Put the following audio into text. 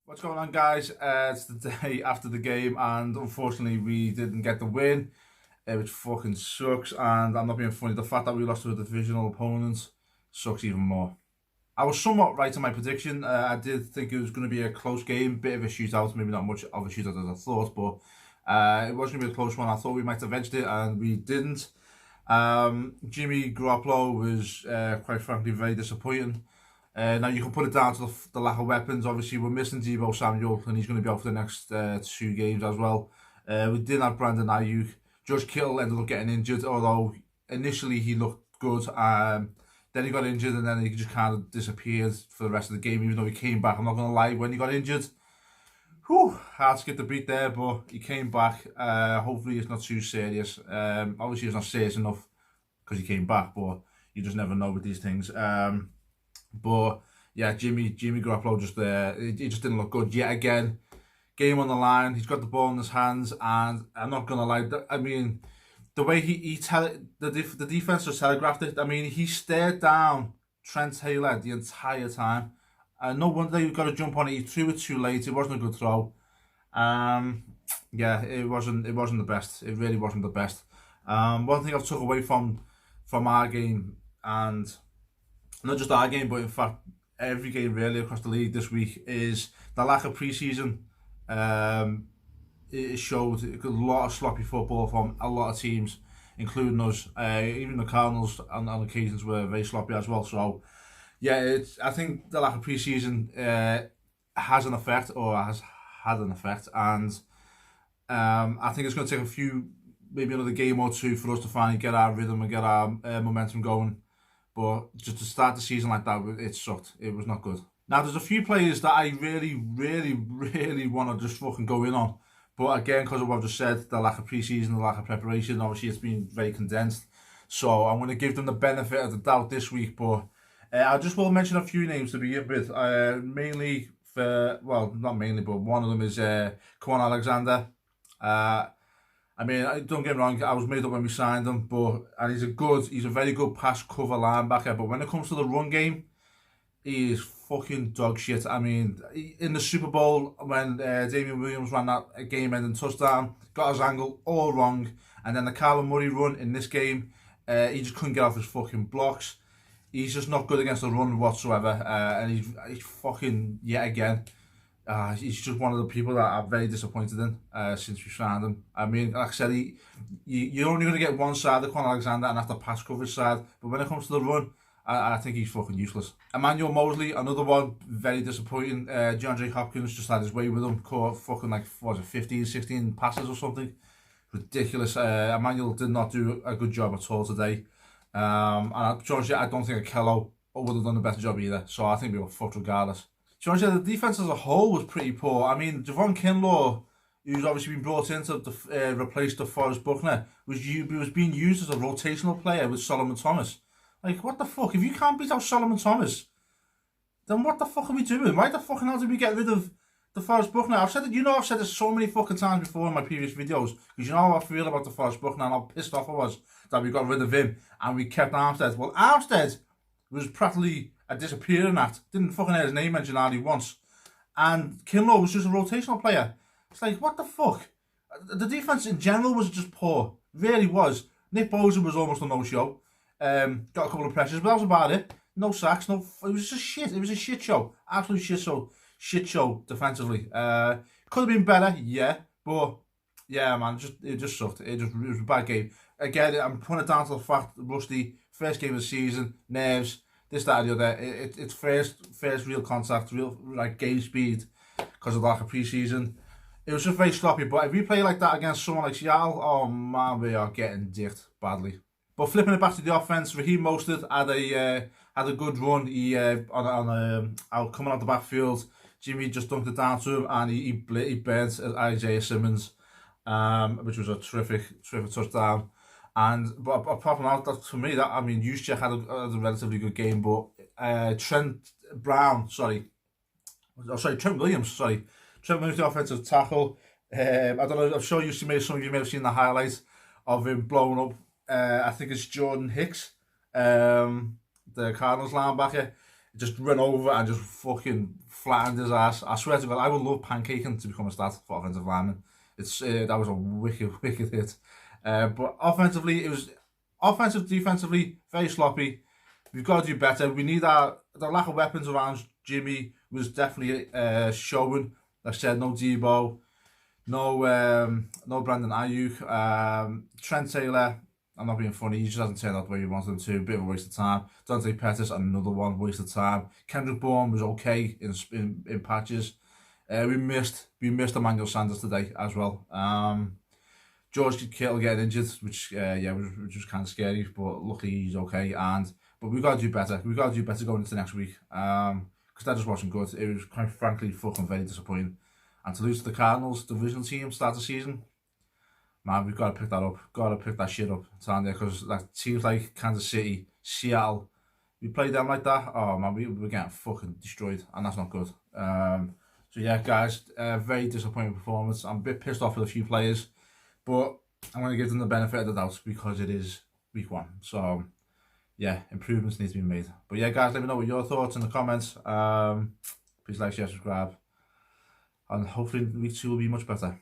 What's going on, guys? It's the day after the game, and unfortunately, we didn't get the win, which fucking sucks. And I'm not being funny, the fact that we lost to a divisional opponent sucks even more. I was somewhat right in my prediction. I did think it was going to be a close game, bit of a shootout, maybe not much of a shootout as I thought, but it was going to be a close one. I thought we might have edged it, and we didn't. Jimmy Garoppolo was, quite frankly, very disappointing. Now you can put it down to the lack of weapons. Obviously, we're missing Debo Samuel, and he's going to be out for the next 2 games as well. We did have Brandon Ayuk. George Kittle ended up getting injured, although initially he looked good. Then he got injured, and then he just kind of disappeared for the rest of the game, even though he came back. I'm not going to lie, when he got injured, hard to get the beat there, but he came back. Hopefully it's not too serious. Obviously it's not serious enough because he came back, but you just never know with these things. But yeah, Jimmy Garoppolo he just didn't look good yet again. Game on the line, he's got the ball in his hands, and I'm not gonna lie. I mean, the way the defense just telegraphed it. I mean, he stared down Trent Taylor the entire time. No wonder he got a jump on it. He threw it too late. It wasn't a good throw. Um, yeah, it wasn't. It wasn't the best. It really wasn't the best. One thing I've took away from our game, and not just our game, but in fact every game really across the league this week, is the lack of preseason. Um, it showed a lot of sloppy football from a lot of teams, including us. Even the Cardinals on occasions were very sloppy as well. So yeah, I think the lack of preseason has an effect, or has had an effect, and I think it's going to take maybe another game or two for us to finally get our rhythm and get our momentum going. But just to start the season like that, it sucked. It was not good. Now, there's a few players that I really, really, really want to just fucking go in on. But again, because of what I've just said, the lack of preseason, the lack of preparation, obviously it's been very condensed. So I'm going to give them the benefit of the doubt this week. But I just will mention a few names to begin with. Mainly well, not mainly, but one of them is Quan Alexander. Uh, I mean, don't get me wrong, I was made up when we signed him, and he's a very good pass cover linebacker. But when it comes to the run game, he is fucking dog shit. I mean, in the Super Bowl, when Damian Williams ran that game-ending touchdown, got his angle all wrong, and then the Kyler Murray run in this game, he just couldn't get off his fucking blocks. He's just not good against the run whatsoever, and he's fucking yet again. He's just one of the people that I'm very disappointed in since we signed him. I mean, like I said, you're only going to get one side of Quan Alexander, and that's the pass coverage side. But when it comes to the run, I think he's fucking useless. Emmanuel Mosley, another one, very disappointing. DeAndre Hopkins just had his way with him, caught fucking like, what was it, 15, 16 passes or something. Ridiculous. Emmanuel did not do a good job at all today. And Georgia, I don't think Akello would have done a better job either. So I think we were fucked regardless. Georgia, the defense as a whole was pretty poor. I mean, Javon Kinlaw, who's obviously been brought in to replace DeForest Buckner, was being used as a rotational player with Solomon Thomas. Like, what the fuck? If you can't beat out Solomon Thomas, then what the fuck are we doing? Why the fucking hell did we get rid of DeForest Buckner? I've said this so many fucking times before in my previous videos, because you know how I feel about DeForest Buckner and how pissed off I was that we got rid of him and we kept Armstead. Well, Armstead was practically a disappearing act. Didn't fucking hear his name mentioned hardly once. And Kinlaw was just a rotational player. It's like, what the fuck? The defense in general was just poor. Really was. Nick Bosa was almost a no-show. Got a couple of pressures, but that was about it. No sacks, no. It was just shit. It was a shit show. Absolute shit show. Shit show defensively. Could have been better, yeah. But yeah, man, it just sucked. It was a bad game. Again, I'm putting it down to the fact that Rusty, first game of the season, nerves, this, that, and the other. It's first real contact, real like game speed because of the lack of preseason. It was just very sloppy. But if we play like that against someone like Seattle, oh man, we are getting dicked badly. But flipping it back to the offense, Raheem Mostert had a good run. He out coming out the backfield, Jimmy just dunked it down to him, and he burnt Isaiah Simmons, which was a terrific touchdown. But apart from that, for me, Juszczyk had a relatively good game, but Trent Williams, the offensive tackle. I don't know. I'm sure some of you may have seen the highlights of him blowing up. I think it's Jordan Hicks, the Cardinals linebacker. just run over and just fucking flattened his ass. I swear to God, I would love pancaking to become a stat for offensive lineman. That was a wicked, wicked hit. But offensively, it was offensive, defensively, very sloppy. We've got to do better. We need the lack of weapons around Jimmy was definitely showing. Like I said, no Debo, no Brandon Ayuk, Trent Taylor. I'm not being funny. He just hasn't turned out the way we wanted him to. Bit of a waste of time. Dante Pettis, another one, waste of time. Kendrick Bourne was okay in patches. We missed Emmanuel Sanders today as well. George Kittle getting injured, which was kind of scary, but luckily he's okay. But we've got to do better. We've got to do better going into next week. Because that just wasn't good. It was quite frankly fucking very disappointing. And to lose to the Cardinals divisional team start the season, man, we've got to pick that up. Got to pick that shit up, Tanya, because like teams like Kansas City, Seattle, we play them like that. Oh man, we're getting fucking destroyed, and that's not good. So yeah, guys, very disappointing performance. I'm a bit pissed off with a few players, but I'm going to give them the benefit of the doubt because it is week 1. So yeah, improvements need to be made. But yeah, guys, let me know what your thoughts in the comments. Please like, share, subscribe, and hopefully week 2 will be much better.